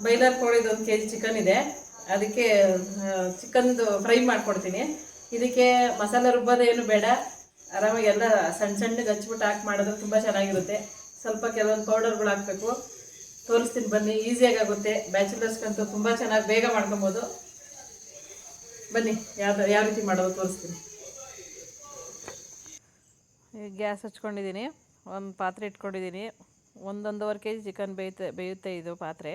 Boiler ಕೋಳಿದು 1 kg chicken ಇದೆ. ಅದಕ್ಕೆ ಚಿಕನ್ದು fry ಮಾಡ್ಕೊಡ್ತೀನಿ. ಇದಕ್ಕೆ ಮಸಾಲೆ ರುಬ್ಬೋದೇನು ಬೇಡ, ಆರಾಮಾಗಿ ಎಲ್ಲ ಸಣ್ಣ ಸಣ್ಣಗೆ ಹಚ್ಬಿಟ್ಟು ಹಾಕಿ ಮಾಡಿದ್ರೆ ತುಂಬ ಚೆನ್ನಾಗಿರುತ್ತೆ. ಸ್ವಲ್ಪ ಕೆಲವೊಂದು ಪೌಡರ್ಗಳು ಹಾಕಬೇಕು. ತೋರಿಸ್ತೀನಿ ಬನ್ನಿ, ಈಸಿಯಾಗಿ ಆಗುತ್ತೆ. ಬ್ಯಾಚುಲರ್ಸ್ಗಂತೂ ತುಂಬ ಚೆನ್ನಾಗಿ ಬೇಗ ಮಾಡ್ಕೊಬೋದು. ಬನ್ನಿ ಯಾವ ರೀತಿ ಮಾಡೋದು ತೋರಿಸ್ತೀನಿ. ಗ್ಯಾಸ್ ಹಚ್ಕೊಂಡಿದ್ದೀನಿ, ಒಂದು ಪಾತ್ರೆ ಇಟ್ಕೊಂಡಿದ್ದೀನಿ. 1-1.5 kg ಚಿಕನ್ ಬೇಯುತ್ತೆ ಇದು ಪಾತ್ರೆ.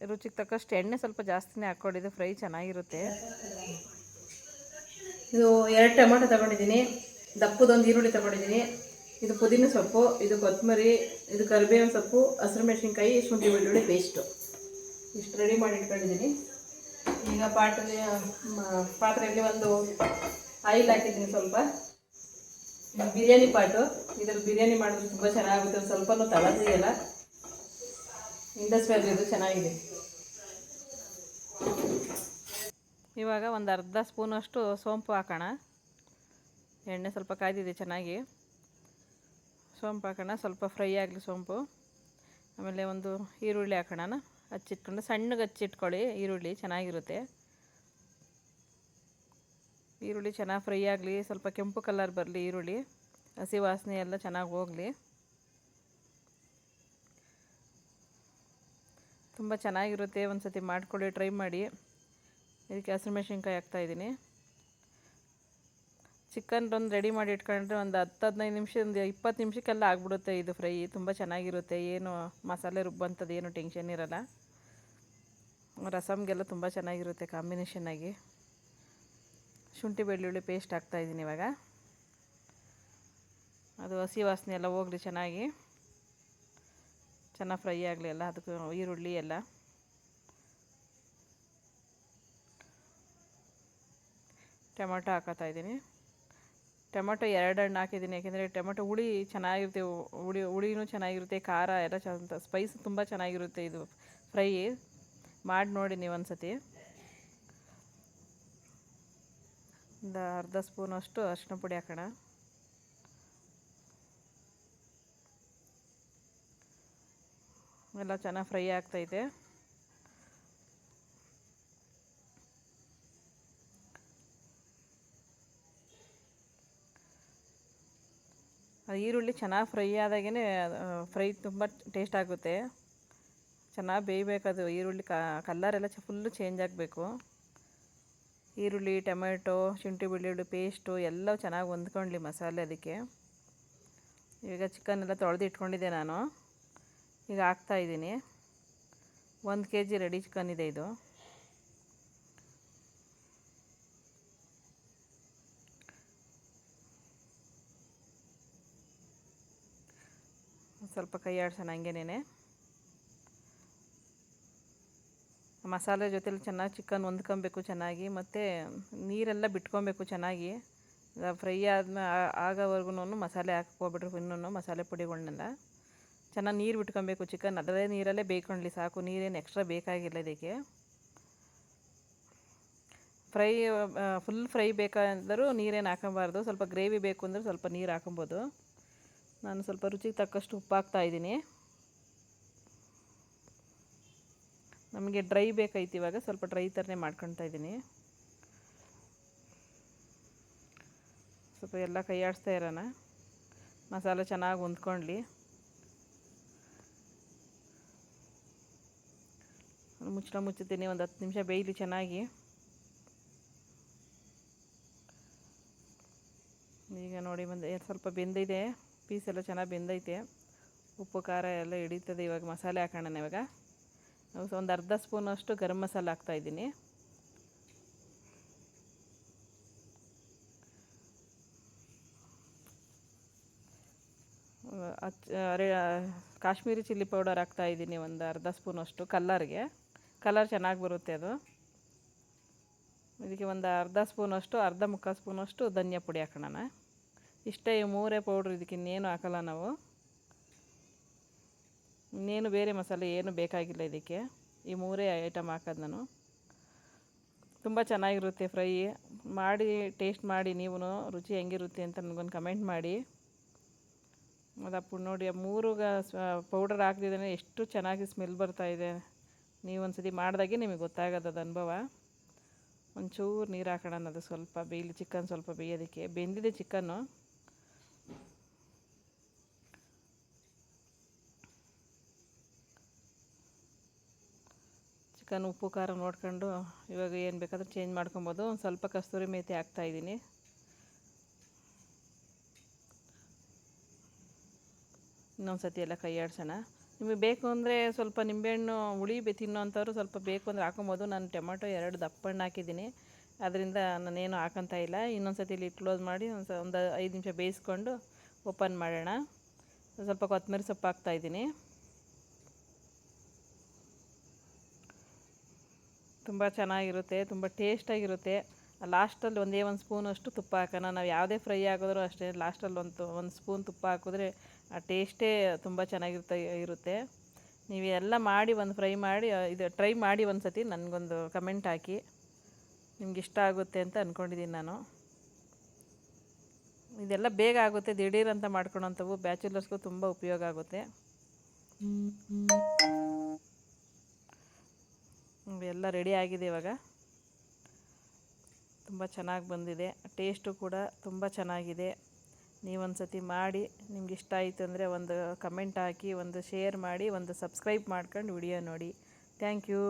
ರುಚಿಗೆ ತಕ್ಕಷ್ಟು ಎಣ್ಣೆ ಸ್ವಲ್ಪ ಜಾಸ್ತಿನೇ ಹಾಕ್ಕೊಂಡಿದ್ದು, ಫ್ರೈ ಚೆನ್ನಾಗಿರುತ್ತೆ. ಇದು 2 ಟೊಮೆಟೊ ತಗೊಂಡಿದ್ದೀನಿ, ದಪ್ಪದೊಂದು ಈರುಳ್ಳಿ ತಗೊಂಡಿದ್ದೀನಿ. ಇದು ಪುದೀನ ಸೊಪ್ಪು, ಇದು ಕೊತ್ತಂಬರಿ, ಇದು ಕರಿಬೇವಿನ ಸೊಪ್ಪು, ಹಸಿರು ಮೆಣಸಿನ್ಕಾಯಿ, ಶುಂಠಿ ಬೆಳ್ಳುಳ್ಳಿ ಪೇಸ್ಟು ಇಷ್ಟು ರೆಡಿ ಮಾಡಿ ಇಟ್ಕೊಂಡಿದ್ದೀನಿ. ಈಗ ಪಾತ್ರೆಯಲ್ಲಿ ಒಂದು ಆಯಿಲ್ ಹಾಕಿದ್ದೀನಿ ಸ್ವಲ್ಪ. ಬಿರಿಯಾನಿ ಪಾಟು, ಇದ್ರಲ್ಲಿ ಬಿರಿಯಾನಿ ಮಾಡಿದ್ರೆ ತುಂಬ ಚೆನ್ನಾಗುತ್ತೆ. ಸ್ವಲ್ಪನೂ ತಳದಿದೆಯಲ್ಲ, ಇಂಡಸ್ಟ್ರಿಯಲ್ ಇದು ಚೆನ್ನಾಗಿದೆ. ಇವಾಗ ಒಂದು ಅರ್ಧ ಸ್ಪೂನಷ್ಟು ಸೋಂಪು ಹಾಕೋಣ. ಎಣ್ಣೆ ಸ್ವಲ್ಪ ಕಾಯ್ದಿದೆ ಚೆನ್ನಾಗಿ. ಸೋಂಪು ಹಾಕೋಣ, ಸ್ವಲ್ಪ ಫ್ರೈ ಆಗಲಿ ಸೋಂಪು. ಆಮೇಲೆ ಒಂದು ಈರುಳ್ಳಿ ಹಾಕೋಣ, ಹಚ್ಚಿಟ್ಕೊಂಡು ಸಣ್ಣಗೆ ಹಚ್ಚಿಟ್ಕೊಳ್ಳಿ. ಈರುಳ್ಳಿ ಚೆನ್ನಾಗಿರುತ್ತೆ. ಈರುಳ್ಳಿ ಚೆನ್ನಾಗಿ ಫ್ರೈ ಆಗಲಿ, ಸ್ವಲ್ಪ ಕೆಂಪು ಕಲರ್ ಬರಲಿ ಈರುಳ್ಳಿ, ಹಸಿ ವಾಸನೆ ಎಲ್ಲ ಚೆನ್ನಾಗಿ ಹೋಗಲಿ. ತುಂಬ ಚೆನ್ನಾಗಿರುತ್ತೆ, ಒಂದು ಸತಿ ಮಾಡಿಕೊಳ್ಳಿ, ಟ್ರೈ ಮಾಡಿ. ಇದಕ್ಕೆ ಹಸಿರು ಮೆಣಸಿನ್ಕಾಯಿ ಹಾಕ್ತಾಯಿದ್ದೀನಿ. ಚಿಕನ್ ಒಂದು ರೆಡಿ ಮಾಡಿ ಇಟ್ಕೊಂಡ್ರೆ ಒಂದು 10-15 ನಿಮಿಷ, ಒಂದು 20 ನಿಮಿಷಕ್ಕೆಲ್ಲ ಆಗಿಬಿಡುತ್ತೆ ಇದು ಫ್ರೈ. ತುಂಬ ಚೆನ್ನಾಗಿರುತ್ತೆ, ಏನು ಮಸಾಲೆ ರುಬ್ಬಂಥದ್ದು ಏನು ಟೆನ್ಷನ್ ಇರೋಲ್ಲ. ರಸಮ್ಗೆಲ್ಲ ತುಂಬ ಚೆನ್ನಾಗಿರುತ್ತೆ ಕಾಂಬಿನೇಷನ್ನಾಗಿ. ಶುಂಠಿ ಬೆಳ್ಳುಳ್ಳಿ ಪೇಸ್ಟ್ ಹಾಕ್ತಾಯಿದ್ದೀನಿ ಇವಾಗ. ಅದು ಹಸಿ ವಾಸನೆ ಎಲ್ಲ ಹೋಗಲಿ, ಚೆನ್ನಾಗಿ ಫ್ರೈ ಆಗಲಿ ಎಲ್ಲ, ಅದಕ್ಕೆ ಈರುಳ್ಳಿ ಎಲ್ಲ. ಟೊಮೆಟೊ ಹಾಕೋತಾಯಿದ್ದೀನಿ. ಟೊಮೆಟೊ 2 ಹಣ್ಣು ಹಾಕಿದ್ದೀನಿ, ಯಾಕೆಂದರೆ ಟೊಮೆಟೊ ಹುಳಿ ಚೆನ್ನಾಗಿರುತ್ತೆ. ಹುಳಿನೂ ಚೆನ್ನಾಗಿರುತ್ತೆ, ಖಾರ ಎಲ್ಲ ಸ್ಪೈಸ್ ತುಂಬ ಚೆನ್ನಾಗಿರುತ್ತೆ ಇದು ಫ್ರೈ. ಮಾಡಿ ನೋಡಿ ನೀವು ಒಂದು ಸತಿ. ಒಂದು ಅರ್ಧ ಸ್ಪೂನಷ್ಟು ಅರಿಶಿನ ಪುಡಿ ಹಾಕೋಣ. ಎಲ್ಲ ಚೆನ್ನಾಗಿ ಫ್ರೈ ಆಗ್ತೈತೆ. ಈರುಳ್ಳಿ ಚೆನ್ನಾಗಿ ಫ್ರೈ ಆದಾಗೇ ಫ್ರೈ ತುಂಬ ಟೇಸ್ಟ್ ಆಗುತ್ತೆ. ಚೆನ್ನಾಗಿ ಬೇಯಬೇಕದು ಈರುಳ್ಳಿ, ಕಲ್ಲರೆಲ್ಲ ಫುಲ್ಲು ಚೇಂಜ್ ಆಗಬೇಕು. ಈರುಳ್ಳಿ, ಟೊಮೆಟೊ, ಶುಂಠಿ ಬೆಳ್ಳುಳ್ಳಿ ಪೇಸ್ಟು ಎಲ್ಲ ಚೆನ್ನಾಗಿ ಹೊಂದ್ಕೊಳ್ಳಿ ಮಸಾಲೆ. ಅದಕ್ಕೆ ಈಗ ಚಿಕನ್ ಎಲ್ಲ ತೊಳೆದು ಇಟ್ಕೊಂಡಿದ್ದೆ ನಾನು, ಈಗ ಹಾಕ್ತಾಯಿದ್ದೀನಿ. 1 kg ರೆಡಿ ಚಿಕನ್ ಇದೆ ಇದು. ಸ್ವಲ್ಪ ಕೈ ಆಡ್ಸೋಣ ಹಂಗೇನೆ. ಮಸಾಲೆ ಜೊತೆಲಿ ಚೆನ್ನಾಗಿ ಚಿಕನ್ ಹೊಂದ್ಕೊಬೇಕು ಚೆನ್ನಾಗಿ, ಮತ್ತು ನೀರೆಲ್ಲ ಬಿಟ್ಕೊಬೇಕು ಚೆನ್ನಾಗಿ. ಫ್ರೈ ಆಗೋವರೆಗೂ ಮಸಾಲೆ ಹಾಕ್ಕೊಬಿಟ್ರೆ, ಇನ್ನೂ ಮಸಾಲೆ ಪುಡಿಗಳನ್ನೆಲ್ಲ ಚೆನ್ನಾಗಿ ನೀರು ಬಿಟ್ಕೊಬೇಕು. ಚಿಕನ್ ಅದರೇ ನೀರಲ್ಲೇ ಬೇಯ್ಕೊಳ್ಳಿ ಸಾಕು, ನೀರೇನು ಎಕ್ಸ್ಟ್ರಾ ಬೇಕಾಗಿಲ್ಲ ಇದಕ್ಕೆ. ಫುಲ್ ಫ್ರೈ ಬೇಕಾದರೂ ನೀರೇನು ಹಾಕೊಬಾರ್ದು. ಸ್ವಲ್ಪ ಗ್ರೇವಿ ಬೇಕು ಅಂದರೆ ಸ್ವಲ್ಪ ನೀರು ಹಾಕೊಬೋದು. ನಾನು ಸ್ವಲ್ಪ ರುಚಿಗೆ ತಕ್ಕಷ್ಟು ಉಪ್ಪು ಹಾಕ್ತಾಯಿದ್ದೀನಿ. ನಮಗೆ ಡ್ರೈ ಬೇಕೈತಿ, ಇವಾಗ ಸ್ವಲ್ಪ ಡ್ರೈ ಥರನೇ ಮಾಡ್ಕೊತಾ ಇದ್ದೀನಿ. ಸ್ವಲ್ಪ ಎಲ್ಲ ಕೈ ಆಡಿಸ್ತಾ ಇರೋಣ, ಮಸಾಲೆ ಚೆನ್ನಾಗಿ ಹೊಂದ್ಕೊಳ್ಳಿ. ಮುಚ್ಚುತ್ತೀನಿ, ಒಂದು 10 ನಿಮಿಷ ಬೇಯಲಿ ಚೆನ್ನಾಗಿ. ಈಗ ನೋಡಿ ಸ್ವಲ್ಪ ಬೆಂದಿದೆ, ಪೀಸೆಲ್ಲ ಚೆನ್ನಾಗಿ ಬೆಂದೈತೆ. ಉಪ್ಪು ಖಾರ ಎಲ್ಲ ಹಿಡಿತದೆ. ಇವಾಗ ಮಸಾಲೆ ಹಾಕೋಣ. ಇವಾಗ ಒಂದು ಅರ್ಧ ಸ್ಪೂನಷ್ಟು ಗರಂ ಮಸಾಲೆ ಹಾಕ್ತಾಯಿದ್ದೀನಿ. ಕಾಶ್ಮೀರಿ ಚಿಲ್ಲಿ ಪೌಡರ್ ಹಾಕ್ತಾಯಿದ್ದೀನಿ, ಒಂದು ಅರ್ಧ ಸ್ಪೂನಷ್ಟು ಕಲರ್ ಚೆನ್ನಾಗಿ ಬರುತ್ತೆ ಅದು. ಇದಕ್ಕೆ ಒಂದು ಅರ್ಧ ಸ್ಪೂನಷ್ಟು, ಮುಕ್ಕಾಲು ಸ್ಪೂನಷ್ಟು ಧನಿಯಾ ಪುಡಿ ಹಾಕೋಣ. ಇಷ್ಟೇ, 3 ಪೌಡ್ರ್, ಇದಕ್ಕೆ ಇನ್ನೇನು ಹಾಕೋಲ್ಲ ನಾವು. ಇನ್ನೇನು ಬೇರೆ ಮಸಾಲೆ ಏನು ಬೇಕಾಗಿಲ್ಲ ಇದಕ್ಕೆ. ಈ 3 ಐಟಮ್ ಹಾಕೋದು ನಾನು. ತುಂಬ ಚೆನ್ನಾಗಿರುತ್ತೆ ಫ್ರೈ. ಮಾಡಿ ಟೇಸ್ಟ್ ಮಾಡಿ ನೀವು, ರುಚಿ ಹೆಂಗಿರುತ್ತೆ ಅಂತ ನನಗೊಂದು ಕಮೆಂಟ್ ಮಾಡಿ. ಅದಪ್ಪು ನೋಡಿ ಆ ಮೂರು ಪೌಡರ್ ಹಾಕಿದ್ರೆ ಎಷ್ಟು ಚೆನ್ನಾಗಿ ಸ್ಮೆಲ್ ಬರ್ತಾಯಿದೆ. ನೀವು ಒಂದ್ಸತಿ ಮಾಡಿದಾಗೆ ನಿಮಗೆ ಗೊತ್ತಾಗೋದು ಅದು ಅನುಭವ. ಒಂಚೂರು ನೀರು ಹಾಕೋಣ ಅದು ಸ್ವಲ್ಪ ಬೇಯಲಿ, ಚಿಕನ್ ಸ್ವಲ್ಪ ಬೇಯೋದಕ್ಕೆ. ಬೆಂದಿದೆ ಚಿಕನ್ನು. ಚಿಕನ್ ಉಪ್ಪು ಖಾರ ನೋಡ್ಕೊಂಡು ಇವಾಗ ಏನು ಬೇಕಾದರೂ ಚೇಂಜ್ ಮಾಡ್ಕೊಬೋದು. ಒಂದು ಸ್ವಲ್ಪ ಕಸ್ತೂರಿ ಮೇಥಿ ಹಾಕ್ತಾಯಿದ್ದೀನಿ. ಇನ್ನೊಂದು ಸತಿ ಎಲ್ಲ ಕೈ ಆಡಿಸೋಣ. ನಿಮಗೆ ಬೇಕು ಅಂದರೆ ಸ್ವಲ್ಪ ನಿಂಬೆಹಣ್ಣು ಹುಳಿ ತಿನ್ನೋ ಅಂಥವ್ರು ಸ್ವಲ್ಪ ಬೇಕು ಅಂದರೆ ಹಾಕೊಬೋದು. ನಾನು ಟೊಮೆಟೊ 2 ದಪ್ಪ ಹಣ್ಣು ಹಾಕಿದ್ದೀನಿ, ಅದರಿಂದ ನಾನೇನು ಹಾಕೋಂತ ಇಲ್ಲ. ಇನ್ನೊಂದು ಸತಿ ಲಿಡ್ ಕ್ಲೋಸ್ ಮಾಡಿ ಒಂದು 5 ನಿಮಿಷ ಬೇಯಿಸ್ಕೊಂಡು ಓಪನ್ ಮಾಡೋಣ. ಸ್ವಲ್ಪ ಕೊತ್ತಂಬರಿ ಸೊಪ್ಪು ಹಾಕ್ತಾಯಿದ್ದೀನಿ. ತುಂಬ ಚೆನ್ನಾಗಿರುತ್ತೆ, ತುಂಬ ಟೇಸ್ಟಾಗಿರುತ್ತೆ. ಲಾಸ್ಟಲ್ಲಿ ಒಂದು ಸ್ಪೂನಷ್ಟು ತುಪ್ಪ ಹಾಕೋಣ. ನಾವು ಯಾವುದೇ ಫ್ರೈ ಆಗಿದ್ರೂ ಅಷ್ಟೇ, ಲಾಸ್ಟಲ್ಲಿ ಒಂದು ಸ್ಪೂನ್ ತುಪ್ಪ ಹಾಕಿದ್ರೆ ಆ ಟೇಸ್ಟೇ ತುಂಬ ಚೆನ್ನಾಗಿರುತ್ತೆ. ನೀವು ಎಲ್ಲ ಮಾಡಿ ಒಂದು ಫ್ರೈ ಮಾಡಿ ಟ್ರೈ ಮಾಡಿ ಒಂದು ಸತಿ ನನಗೊಂದು ಕಮೆಂಟ್ ಹಾಕಿ. ನಿಮ್ಗೆ ಇಷ್ಟ ಆಗುತ್ತೆ ಅಂತ ಅಂದ್ಕೊಂಡಿದ್ದೀನಿ ನಾನು. ಇದೆಲ್ಲ ಬೇಗ ಆಗುತ್ತೆ, ದಿಢೀರಂತ ಮಾಡ್ಕೊಳೋಂಥವು ಬ್ಯಾಚುಲರ್ಸ್ಗೂ ತುಂಬ ಉಪಯೋಗ ಆಗುತ್ತೆ. ಎಲ್ಲ ರೆಡಿ ಆಗಿದೆ ಇವಾಗ. ತುಂಬ ಚೆನ್ನಾಗಿ ಬಂದಿದೆ, ಟೇಸ್ಟು ಕೂಡ ತುಂಬ ಚೆನ್ನಾಗಿದೆ. ನೀವೊಂದು ಸತಿ ಮಾಡಿ, ನಿಮ್ಗೆ ಇಷ್ಟ ಆಯಿತು ಅಂದರೆ ಒಂದು ಕಮೆಂಟ್ ಹಾಕಿ, ಒಂದು ಶೇರ್ ಮಾಡಿ, ಒಂದು ಸಬ್ಸ್ಕ್ರೈಬ್ ಮಾಡ್ಕೊಂಡು ವಿಡಿಯೋ ನೋಡಿ. Thank you.